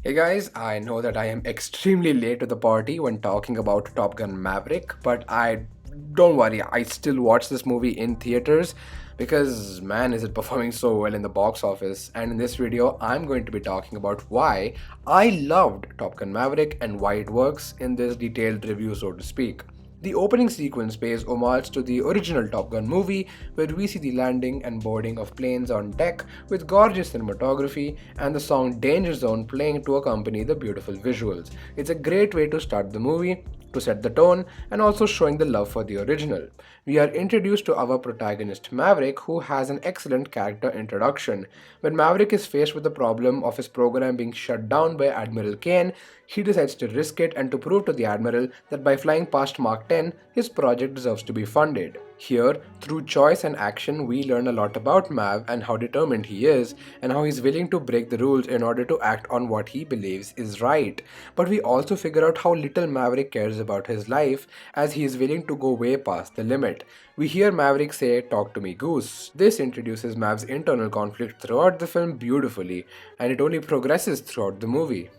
Hey guys, I know that I am extremely late to the party when talking about Top Gun Maverick, but I don't worry, I still watched this movie in theaters because man is it performing so well in the box office. And in this video, I'm going to be talking about why I loved Top Gun Maverick and why it works in this detailed review, so to speak. The opening sequence pays homage to the original Top Gun movie, where we see the landing and boarding of planes on deck with gorgeous cinematography and the song Danger Zone playing to accompany the beautiful visuals. It's a great way to start the movie, to set the tone, and also showing the love for the original. We are introduced to our protagonist Maverick, who has an excellent character introduction. When Maverick is faced with the problem of his program being shut down by Admiral Kane, he decides to risk it and to prove to the Admiral that by flying past Mach 10, his project deserves to be funded. Here, through choice and action, we learn a lot about Mav and how determined he is, and how he's willing to break the rules in order to act on what he believes is right. But we also figure out how little Maverick cares about his life, as he is willing to go way past the limit. We hear Maverick say, "Talk to me, Goose." This introduces Mav's internal conflict throughout the film beautifully, and it only progresses throughout the movie.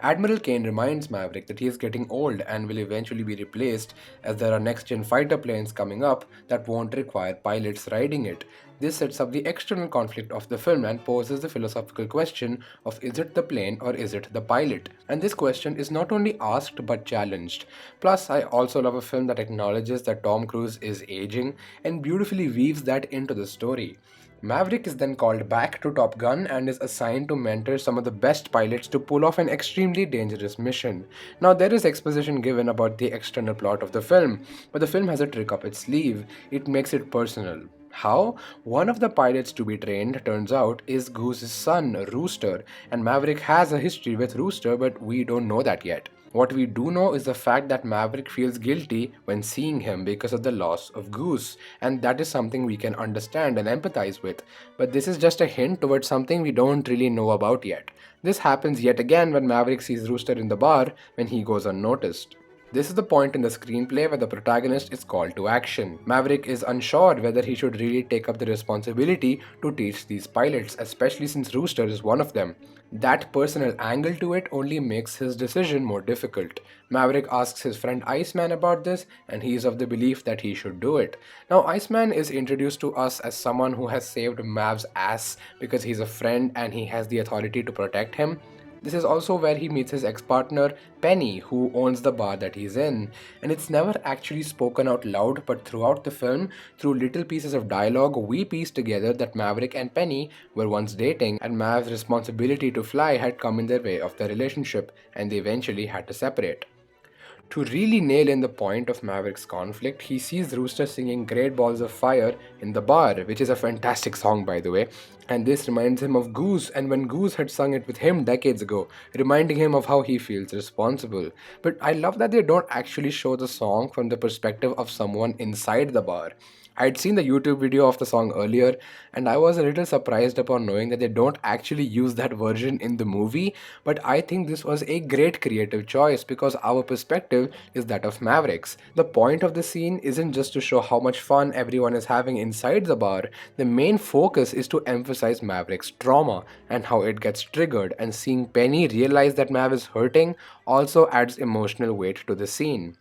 Admiral Kane reminds Maverick that he is getting old and will eventually be replaced, as there are next gen fighter planes coming up that won't require pilots riding it. This sets up the external conflict of the film and poses the philosophical question of is it the plane or is it the pilot? And this question is not only asked but challenged. Plus, I also love a film that acknowledges that Tom Cruise is aging and beautifully weaves that into the story. Maverick is then called back to Top Gun and is assigned to mentor some of the best pilots to pull off an extremely dangerous mission. Now, there is exposition given about the external plot of the film, but the film has a trick up its sleeve. It makes it personal. How? One of the pilots to be trained, turns out, is Goose's son, Rooster, and Maverick has a history with Rooster, but we don't know that yet. What we do know is the fact that Maverick feels guilty when seeing him because of the loss of Goose, and that is something we can understand and empathize with. But this is just a hint towards something we don't really know about yet. This happens yet again when Maverick sees Rooster in the bar when he goes unnoticed. This is the point in the screenplay where the protagonist is called to action. Maverick is unsure whether he should really take up the responsibility to teach these pilots, especially since Rooster is one of them. That personal angle to it only makes his decision more difficult. Maverick asks his friend Iceman about this, and he is of the belief that he should do it. Now, Iceman is introduced to us as someone who has saved Mav's ass because he's a friend and he has the authority to protect him. This is also where he meets his ex-partner, Penny, who owns the bar that he's in. And it's never actually spoken out loud, but throughout the film, through little pieces of dialogue, we piece together that Maverick and Penny were once dating, and Mav's responsibility to fly had come in their way of their relationship, and they eventually had to separate. To really nail in the point of Maverick's conflict, he sees Rooster singing Great Balls of Fire in the bar, which is a fantastic song by the way, and this reminds him of Goose and when Goose had sung it with him decades ago, reminding him of how he feels responsible. But I love that they don't actually show the song from the perspective of someone inside the bar. I'd seen the YouTube video of the song earlier, and I was a little surprised upon knowing that they don't actually use that version in the movie. But I think this was a great creative choice because our perspective is that of Mavericks. The point of the scene isn't just to show how much fun everyone is having inside the bar, the main focus is to emphasize Maverick's trauma and how it gets triggered, and seeing Penny realize that Mav is hurting also adds emotional weight to the scene.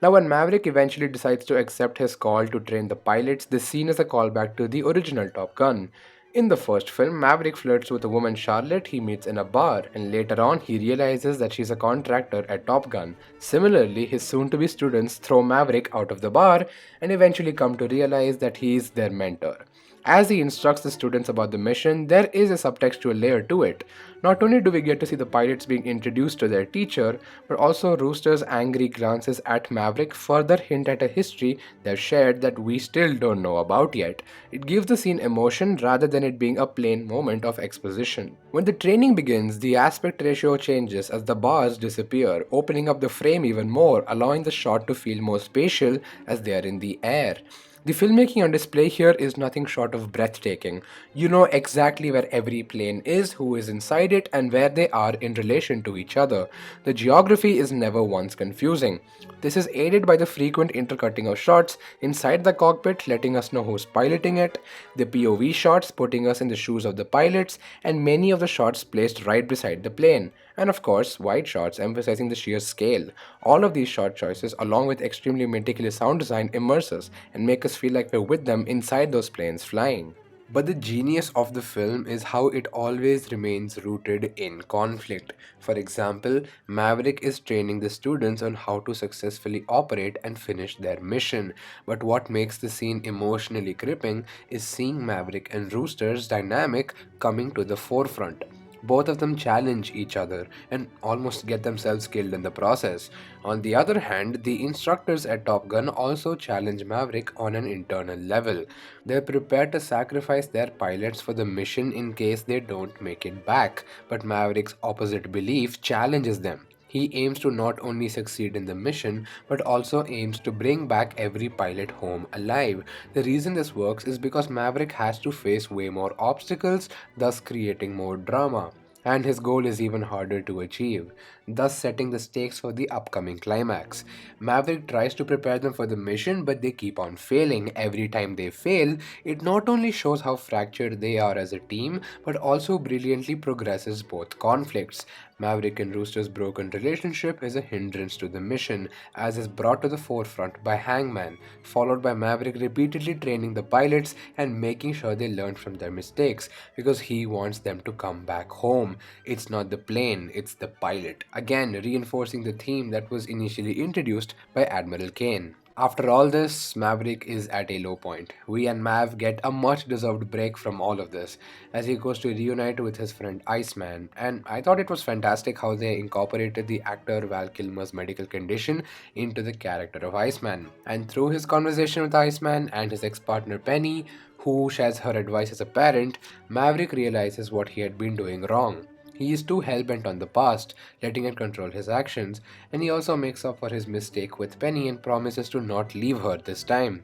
Now, when Maverick eventually decides to accept his call to train the pilots, this scene is a callback to the original Top Gun. In the first film, Maverick flirts with a woman Charlotte he meets in a bar, and later on he realizes that she's a contractor at Top Gun. Similarly, his soon-to-be students throw Maverick out of the bar and eventually come to realize that he is their mentor. As he instructs the students about the mission, there is a subtextual layer to it. Not only do we get to see the pilots being introduced to their teacher, but also Rooster's angry glances at Maverick further hint at a history they've shared that we still don't know about yet. It gives the scene emotion rather than it being a plain moment of exposition. When the training begins, the aspect ratio changes as the bars disappear, opening up the frame even more, allowing the shot to feel more spatial as they are in the air. The filmmaking on display here is nothing short of breathtaking. You know exactly where every plane is, who is inside it, and where they are in relation to each other. The geography is never once confusing. This is aided by the frequent intercutting of shots inside the cockpit, letting us know who's piloting it, the POV shots putting us in the shoes of the pilots, and many of the shots placed right beside the plane. And of course, wide shots emphasizing the sheer scale. All of these shot choices, along with extremely meticulous sound design, immerse us and make us feel like we're with them inside those planes flying. But the genius of the film is how it always remains rooted in conflict. For example, Maverick is training the students on how to successfully operate and finish their mission. But what makes the scene emotionally gripping is seeing Maverick and Rooster's dynamic coming to the forefront. Both of them challenge each other and almost get themselves killed in the process. On the other hand, the instructors at Top Gun also challenge Maverick on an internal level. They're prepared to sacrifice their pilots for the mission in case they don't make it back, but Maverick's opposite belief challenges them. He aims to not only succeed in the mission, but also aims to bring back every pilot home alive. The reason this works is because Maverick has to face way more obstacles, thus creating more drama. And his goal is even harder to achieve, thus setting the stakes for the upcoming climax. Maverick tries to prepare them for the mission, but they keep on failing. Every time they fail, it not only shows how fractured they are as a team, but also brilliantly progresses both conflicts. Maverick and Rooster's broken relationship is a hindrance to the mission, as is brought to the forefront by Hangman, followed by Maverick repeatedly training the pilots and making sure they learn from their mistakes because he wants them to come back home. It's not the plane, it's the pilot. Again, reinforcing the theme that was initially introduced by Admiral Kane. After all this, Maverick is at a low point. We and Mav get a much deserved break from all of this as he goes to reunite with his friend Iceman. And I thought it was fantastic how they incorporated the actor Val Kilmer's medical condition into the character of Iceman. And through his conversation with Iceman and his ex partner Penny, who shares her advice as a parent, Maverick realizes what he had been doing wrong. He is too hell-bent on the past, letting it control his actions, and he also makes up for his mistake with Penny and promises to not leave her this time.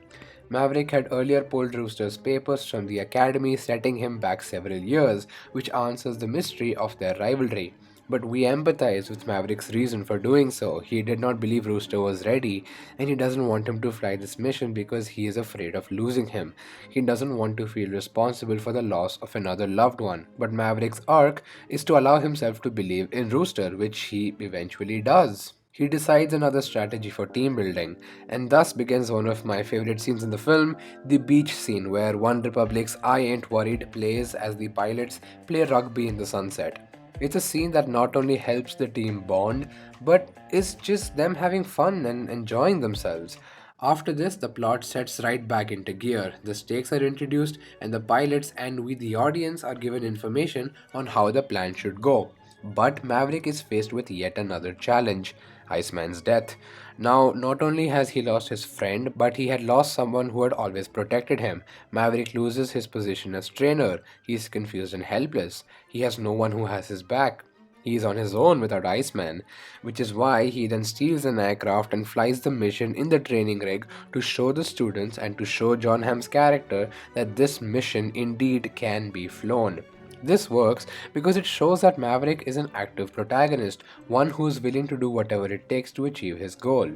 Maverick had earlier pulled Rooster's papers from the academy, setting him back several years, which answers the mystery of their rivalry. But we empathize with Maverick's reason for doing so. He did not believe Rooster was ready, and he doesn't want him to fly this mission because he is afraid of losing him. He doesn't want to feel responsible for the loss of another loved one. But Maverick's arc is to allow himself to believe in Rooster, which he eventually does. He decides another strategy for team building, and thus begins one of my favorite scenes in the film, the beach scene where One Republic's I Ain't Worried plays as the pilots play rugby in the sunset. It's a scene that not only helps the team bond, but is just them having fun and enjoying themselves. After this, the plot sets right back into gear. The stakes are introduced, and the pilots and we, the audience, are given information on how the plan should go. But Maverick is faced with yet another challenge, Iceman's death. Now, not only has he lost his friend, but he had lost someone who had always protected him. Maverick loses his position as trainer. He is confused and helpless. He has no one who has his back. He is on his own without Iceman, which is why he then steals an aircraft and flies the mission in the training rig to show the students and to show John Hamm's character that this mission indeed can be flown. This works because it shows that Maverick is an active protagonist, one who is willing to do whatever it takes to achieve his goal.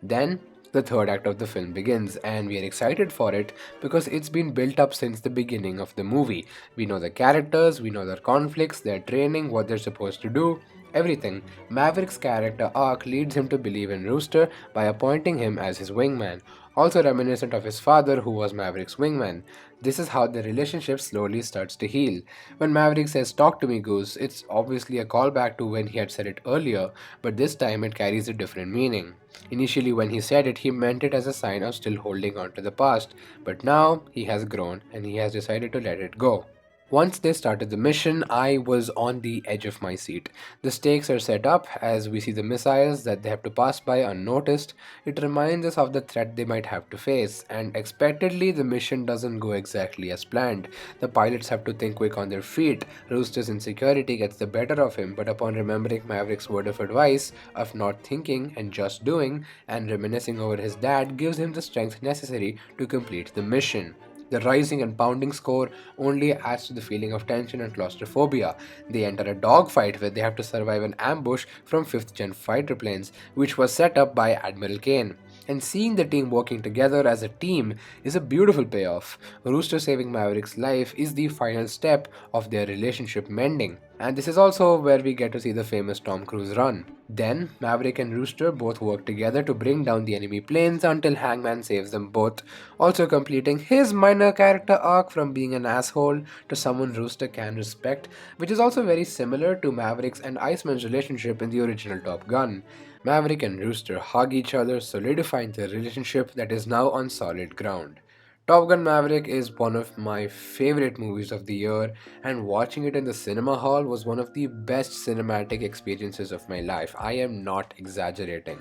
Then, the third act of the film begins, and we are excited for it because it's been built up since the beginning of the movie. We know the characters, we know their conflicts, their training, what they're supposed to do, everything. Maverick's character arc leads him to believe in Rooster by appointing him as his wingman, also reminiscent of his father who was Maverick's wingman. This is how the relationship slowly starts to heal. When Maverick says, "Talk to me, Goose," it's obviously a callback to when he had said it earlier, but this time it carries a different meaning. Initially, when he said it, he meant it as a sign of still holding on to the past, but now he has grown and he has decided to let it go. Once they started the mission, I was on the edge of my seat. The stakes are set up as we see the missiles that they have to pass by unnoticed. It reminds us of the threat they might have to face, and expectedly, the mission doesn't go exactly as planned. The pilots have to think quick on their feet. Rooster's insecurity gets the better of him, but upon remembering Maverick's word of advice of not thinking and just doing, and reminiscing over his dad, gives him the strength necessary to complete the mission. The rising and pounding score only adds to the feeling of tension and claustrophobia. They enter a dogfight where they have to survive an ambush from 5th gen fighter planes, which was set up by Admiral Kane. And seeing the team working together as a team is a beautiful payoff. Rooster saving Maverick's life is the final step of their relationship mending. And this is also where we get to see the famous Tom Cruise run. Then, Maverick and Rooster both work together to bring down the enemy planes until Hangman saves them both, also completing his minor character arc from being an asshole to someone Rooster can respect, which is also very similar to Maverick's and Iceman's relationship in the original Top Gun. Maverick and Rooster hug each other, solidifying their relationship that is now on solid ground. Top Gun Maverick is one of my favorite movies of the year, and watching it in the cinema hall was one of the best cinematic experiences of my life. I am not exaggerating.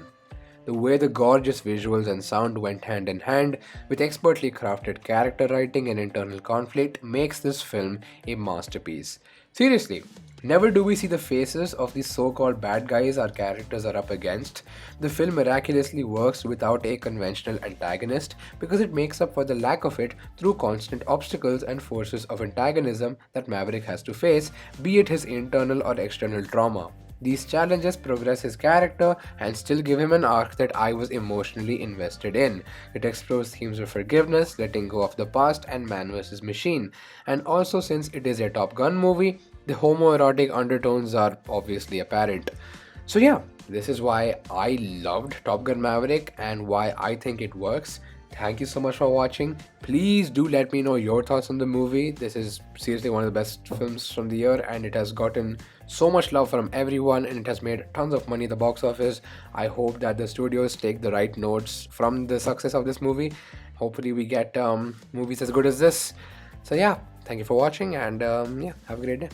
The way the gorgeous visuals and sound went hand in hand with expertly crafted character writing and internal conflict makes this film a masterpiece. Seriously, never do we see the faces of the so called bad guys our characters are up against. The film miraculously works without a conventional antagonist because it makes up for the lack of it through constant obstacles and forces of antagonism that Maverick has to face, be it his internal or external trauma. These challenges progress his character and still give him an arc that I was emotionally invested in. It explores themes of forgiveness, letting go of the past, and man vs. machine. And also, since it is a Top Gun movie, the homoerotic undertones are obviously apparent. So, yeah, this is why I loved Top Gun Maverick and why I think it works. Thank you so much for watching. Please do let me know your thoughts on the movie. This is seriously one of the best films from the year, and it has gotten so much love from everyone, and it has made tons of money at the box office. I hope that the studios take the right notes from the success of this movie. Hopefully we get movies as good as this. So yeah, thank you for watching, and yeah, have a great day.